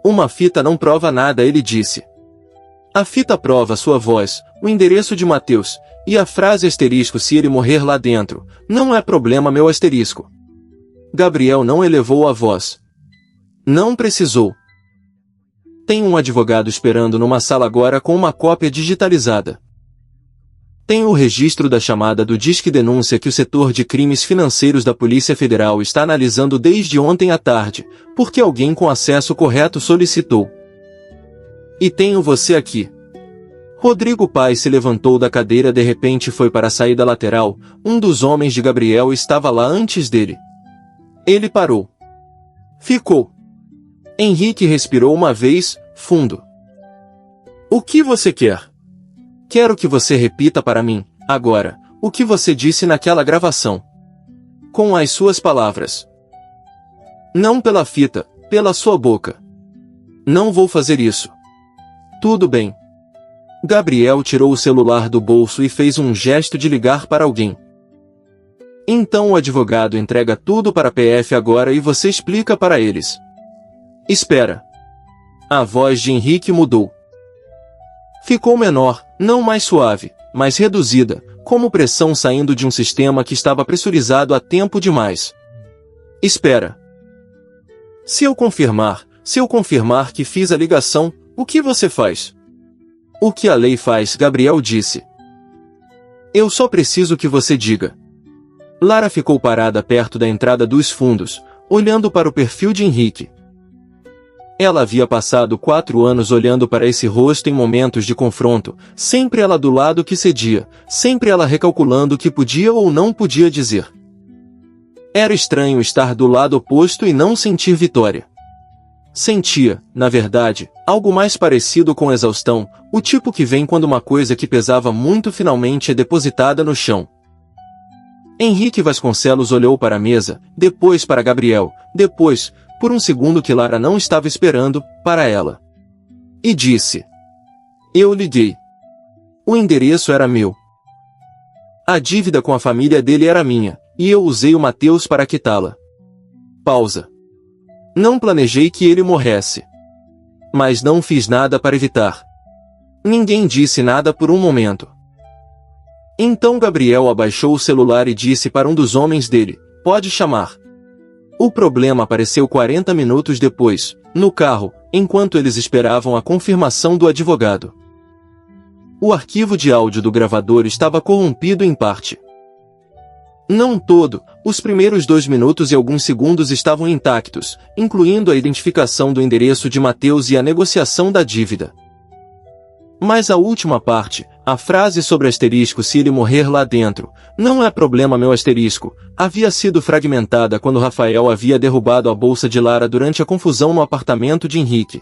Uma fita não prova nada, ele disse. A fita prova sua voz, o endereço de Mateus, e a frase asterisco se ele morrer lá dentro, não é problema meu asterisco. Gabriel não elevou a voz. Não precisou. Tem um advogado esperando numa sala agora com uma cópia digitalizada. Tem o registro da chamada do Disque Denúncia que o setor de crimes financeiros da Polícia Federal está analisando desde ontem à tarde, porque alguém com acesso correto solicitou. E tenho você aqui. Rodrigo Paz se levantou da cadeira de repente e foi para a saída lateral, um dos homens de Gabriel estava lá antes dele. Ele parou. Ficou. Henrique respirou uma vez, fundo. O que você quer? Quero que você repita para mim, agora, o que você disse naquela gravação. Com as suas palavras. Não pela fita, pela sua boca. Não vou fazer isso. Tudo bem. Gabriel tirou o celular do bolso e fez um gesto de ligar para alguém. Então o advogado entrega tudo para a PF agora e você explica para eles. Espera. A voz de Henrique mudou. Ficou menor, não mais suave, mas reduzida, como pressão saindo de um sistema que estava pressurizado há tempo demais. Espera. Se eu confirmar que fiz a ligação, o que você faz? O que a lei faz, Gabriel disse. Eu só preciso que você diga. Lara ficou parada perto da entrada dos fundos, olhando para o perfil de Henrique. Ela havia passado 4 anos olhando para esse rosto em momentos de confronto, sempre ela do lado que cedia, sempre ela recalculando o que podia ou não podia dizer. Era estranho estar do lado oposto e não sentir vitória. Sentia, na verdade, algo mais parecido com exaustão, o tipo que vem quando uma coisa que pesava muito finalmente é depositada no chão. Henrique Vasconcelos olhou para a mesa, depois para Gabriel, depois, por um segundo que Lara não estava esperando, para ela. E disse. Eu liguei. O endereço era meu. A dívida com a família dele era minha, e eu usei o Mateus para quitá-la. Pausa. Não planejei que ele morresse. Mas não fiz nada para evitar. Ninguém disse nada por um momento. Então Gabriel abaixou o celular e disse para um dos homens dele, pode chamar. O problema apareceu 40 minutos depois, no carro, enquanto eles esperavam a confirmação do advogado. O arquivo de áudio do gravador estava corrompido em parte. Não todo, os primeiros 2 minutos e alguns segundos estavam intactos, incluindo a identificação do endereço de Mateus e a negociação da dívida. Mas a última parte, A frase sobre asterisco se ele morrer lá dentro, não é problema meu asterisco, havia sido fragmentada quando Rafael havia derrubado a bolsa de Lara durante a confusão no apartamento de Henrique.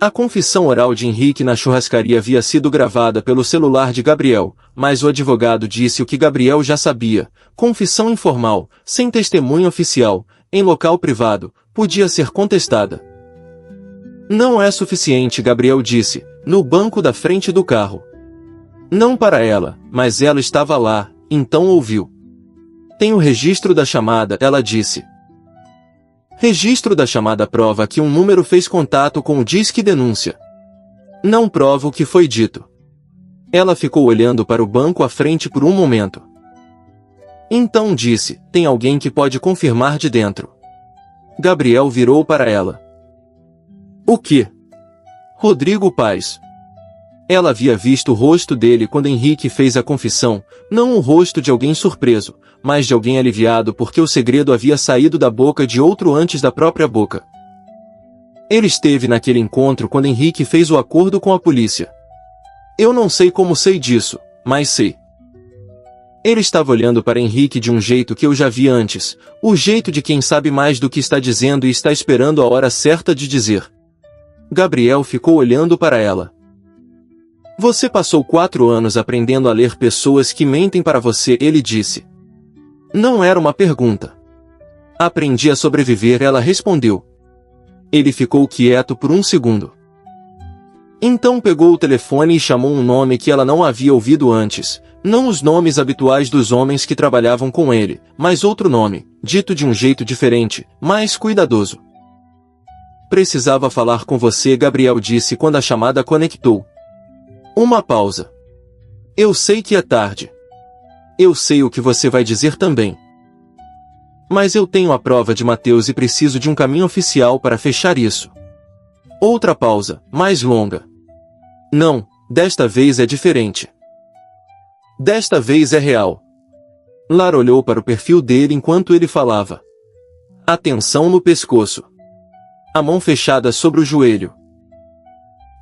A confissão oral de Henrique na churrascaria havia sido gravada pelo celular de Gabriel, mas o advogado disse o que Gabriel já sabia: confissão informal, sem testemunha oficial, em local privado, podia ser contestada. Não é suficiente, Gabriel disse, no banco da frente do carro. Não para ela, mas ela estava lá, então ouviu. Tem o registro da chamada, ela disse. Registro da chamada prova que um número fez contato com o Disque Denúncia. Não prova o que foi dito. Ela ficou olhando para o banco à frente por um momento. Então disse, tem alguém que pode confirmar de dentro. Gabriel virou para ela. O quê? Rodrigo Paes. Ela havia visto o rosto dele quando Henrique fez a confissão, não o rosto de alguém surpreso, mas de alguém aliviado porque o segredo havia saído da boca de outro antes da própria boca. Ele esteve naquele encontro quando Henrique fez o acordo com a polícia. Eu não sei como sei disso, mas sei. Ele estava olhando para Henrique de um jeito que eu já vi antes, o jeito de quem sabe mais do que está dizendo e está esperando a hora certa de dizer. Gabriel ficou olhando para ela. Você passou 4 anos aprendendo a ler pessoas que mentem para você, ele disse. Não era uma pergunta. Aprendi a sobreviver, ela respondeu. Ele ficou quieto por um segundo. Então pegou o telefone e chamou um nome que ela não havia ouvido antes, não os nomes habituais dos homens que trabalhavam com ele, mas outro nome, dito de um jeito diferente, mais cuidadoso. Precisava falar com você, Gabriel disse quando a chamada conectou. Uma pausa. Eu sei que é tarde. Eu sei o que você vai dizer também. Mas eu tenho a prova de Mateus e preciso de um caminho oficial para fechar isso. Outra pausa, mais longa. Não, desta vez é diferente. Desta vez é real. Lara olhou para o perfil dele enquanto ele falava. A tensão no pescoço. A mão fechada sobre o joelho.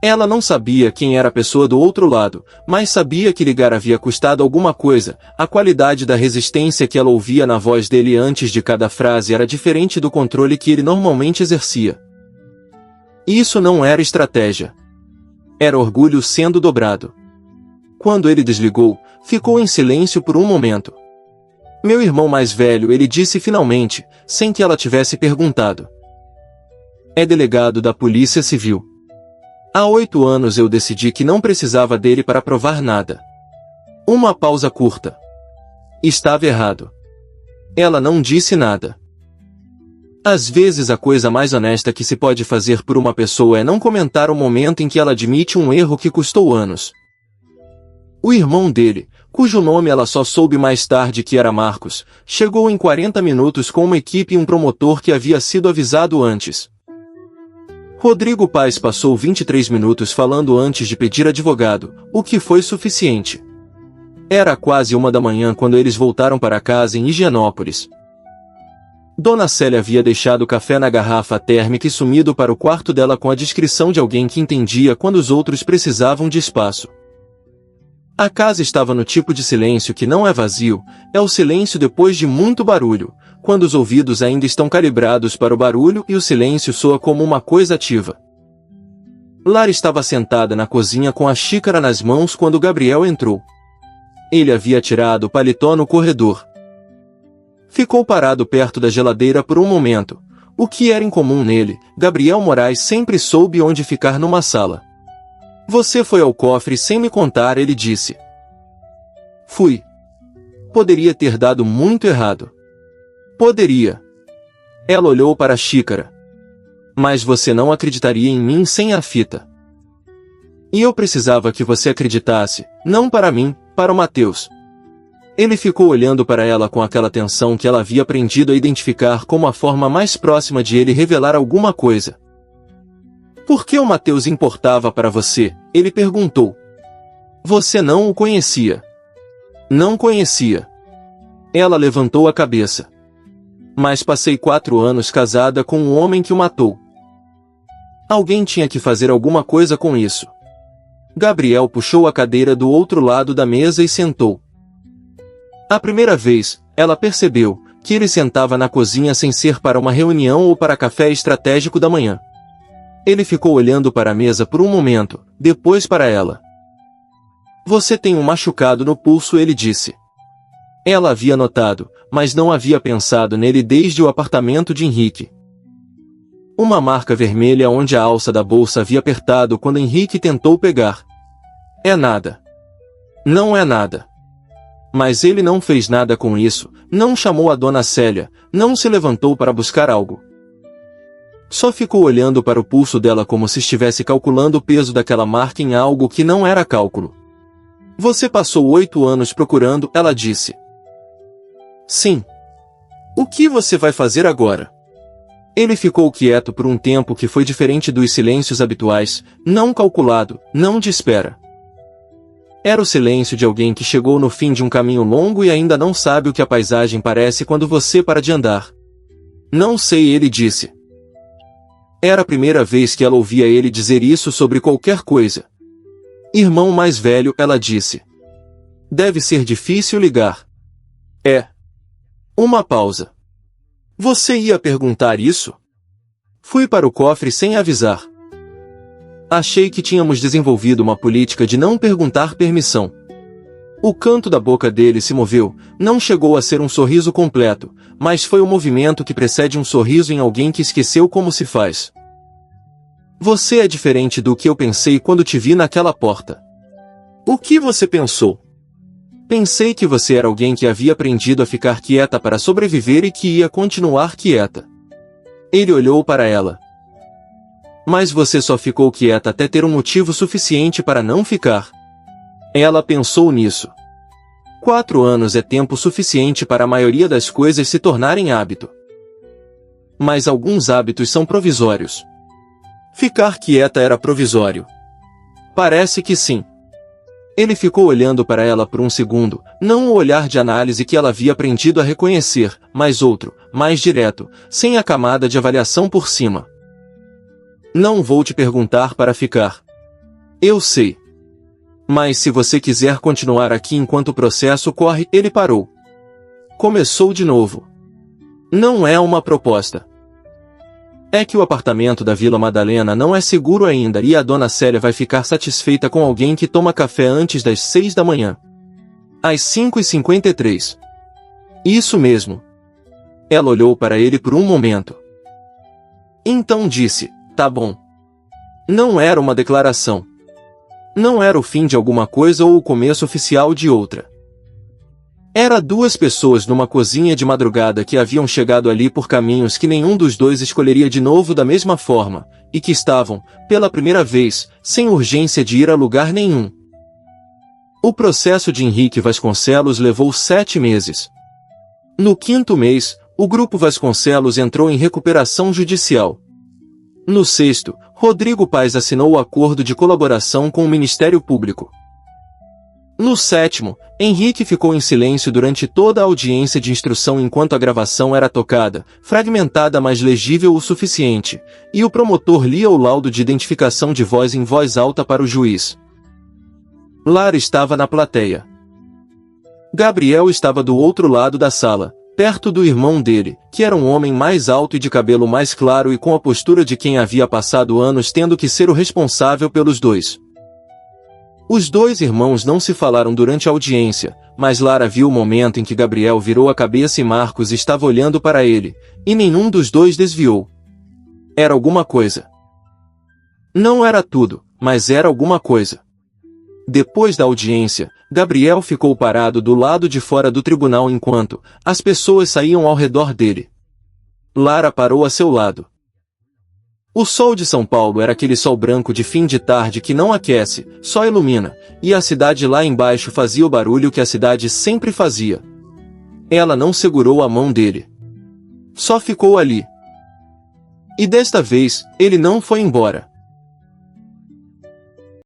Ela não sabia quem era a pessoa do outro lado, mas sabia que ligar havia custado alguma coisa. A qualidade da resistência que ela ouvia na voz dele antes de cada frase era diferente do controle que ele normalmente exercia. Isso não era estratégia. Era orgulho sendo dobrado. Quando ele desligou, ficou em silêncio por um momento. Meu irmão mais velho, ele disse finalmente, sem que ela tivesse perguntado. É delegado da Polícia Civil. Há 8 anos eu decidi que não precisava dele para provar nada. Uma pausa curta. Estava errado. Ela não disse nada. Às vezes a coisa mais honesta que se pode fazer por uma pessoa é não comentar o momento em que ela admite um erro que custou anos. O irmão dele, cujo nome ela só soube mais tarde que era Marcos, chegou em 40 minutos com uma equipe e um promotor que havia sido avisado antes. Rodrigo Paes passou 23 minutos falando antes de pedir advogado, o que foi suficiente. Era quase 1 da manhã quando eles voltaram para casa em Higienópolis. Dona Célia havia deixado o café na garrafa térmica e sumido para o quarto dela com a discrição de alguém que entendia quando os outros precisavam de espaço. A casa estava no tipo de silêncio que não é vazio, é o silêncio depois de muito barulho, quando os ouvidos ainda estão calibrados para o barulho e o silêncio soa como uma coisa ativa. Lara estava sentada na cozinha com a xícara nas mãos quando Gabriel entrou. Ele havia tirado o paletó no corredor. Ficou parado perto da geladeira por um momento, o que era incomum nele. Gabriel Moraes sempre soube onde ficar numa sala. Você foi ao cofre sem me contar, ele disse. Fui. Poderia ter dado muito errado. Poderia. Ela olhou para a xícara. Mas você não acreditaria em mim sem a fita. E eu precisava que você acreditasse, não para mim, para o Mateus. Ele ficou olhando para ela com aquela tensão que ela havia aprendido a identificar como a forma mais próxima de ele revelar alguma coisa. Por que o Mateus importava para você? Ele perguntou. Você não o conhecia. Não conhecia. Ela levantou a cabeça. Mas passei 4 anos casada com um homem que o matou. Alguém tinha que fazer alguma coisa com isso. Gabriel puxou a cadeira do outro lado da mesa e sentou. A primeira vez, ela percebeu que ele sentava na cozinha sem ser para uma reunião ou para café estratégico da manhã. Ele ficou olhando para a mesa por um momento, depois para ela. Você tem um machucado no pulso, ele disse. Ela havia notado, mas não havia pensado nele desde o apartamento de Henrique. Uma marca vermelha onde a alça da bolsa havia apertado quando Henrique tentou pegar. É nada. Não é nada. Mas ele não fez nada com isso, não chamou a dona Célia, não se levantou para buscar algo. Só ficou olhando para o pulso dela como se estivesse calculando o peso daquela marca em algo que não era cálculo. Você passou 8 anos procurando, ela disse. Sim. O que você vai fazer agora? Ele ficou quieto por um tempo que foi diferente dos silêncios habituais, não calculado, não de espera. Era o silêncio de alguém que chegou no fim de um caminho longo e ainda não sabe o que a paisagem parece quando você para de andar. Não sei, ele disse. Era a primeira vez que ela ouvia ele dizer isso sobre qualquer coisa. Irmão mais velho, ela disse. Deve ser difícil ligar. É. Uma pausa. Você ia perguntar isso? Fui para o cofre sem avisar. Achei que tínhamos desenvolvido uma política de não perguntar permissão. O canto da boca dele se moveu, não chegou a ser um sorriso completo, mas foi o movimento que precede um sorriso em alguém que esqueceu como se faz. Você é diferente do que eu pensei quando te vi naquela porta. O que você pensou? Pensei que você era alguém que havia aprendido a ficar quieta para sobreviver e que ia continuar quieta. Ele olhou para ela. Mas você só ficou quieta até ter um motivo suficiente para não ficar. Ela pensou nisso. 4 anos é tempo suficiente para a maioria das coisas se tornarem hábito. Mas alguns hábitos são provisórios. Ficar quieta era provisório. Parece que sim. Ele ficou olhando para ela por um segundo, não o olhar de análise que ela havia aprendido a reconhecer, mas outro, mais direto, sem a camada de avaliação por cima. Não vou te perguntar para ficar. Eu sei. Mas se você quiser continuar aqui enquanto o processo corre, ele parou. Começou de novo. Não é uma proposta. É que o apartamento da Vila Madalena não é seguro ainda e a dona Célia vai ficar satisfeita com alguém que toma café antes das 6 da manhã. Às 5h53. Isso mesmo. Ela olhou para ele por um momento. Então disse, tá bom. Não era uma declaração. Não era o fim de alguma coisa ou o começo oficial de outra. Era 2 pessoas numa cozinha de madrugada que haviam chegado ali por caminhos que nenhum dos dois escolheria de novo da mesma forma, e que estavam, pela primeira vez, sem urgência de ir a lugar nenhum. O processo de Henrique Vasconcelos levou 7 meses. No 5º mês, o grupo Vasconcelos entrou em recuperação judicial. No 6º, Rodrigo Paes assinou o acordo de colaboração com o Ministério Público. No 7º, Henrique ficou em silêncio durante toda a audiência de instrução enquanto a gravação era tocada, fragmentada mas legível o suficiente, e o promotor lia o laudo de identificação de voz em voz alta para o juiz. Lara estava na plateia. Gabriel estava do outro lado da sala, perto do irmão dele, que era um homem mais alto e de cabelo mais claro e com a postura de quem havia passado anos tendo que ser o responsável pelos dois. Os 2 irmãos não se falaram durante a audiência, mas Lara viu o momento em que Gabriel virou a cabeça e Marcos estava olhando para ele, e nenhum dos 2 desviou. Era alguma coisa. Não era tudo, mas era alguma coisa. Depois da audiência, Gabriel ficou parado do lado de fora do tribunal enquanto as pessoas saíam ao redor dele. Lara parou a seu lado. O sol de São Paulo era aquele sol branco de fim de tarde que não aquece, só ilumina, e a cidade lá embaixo fazia o barulho que a cidade sempre fazia. Ela não segurou a mão dele. Só ficou ali. E desta vez, ele não foi embora.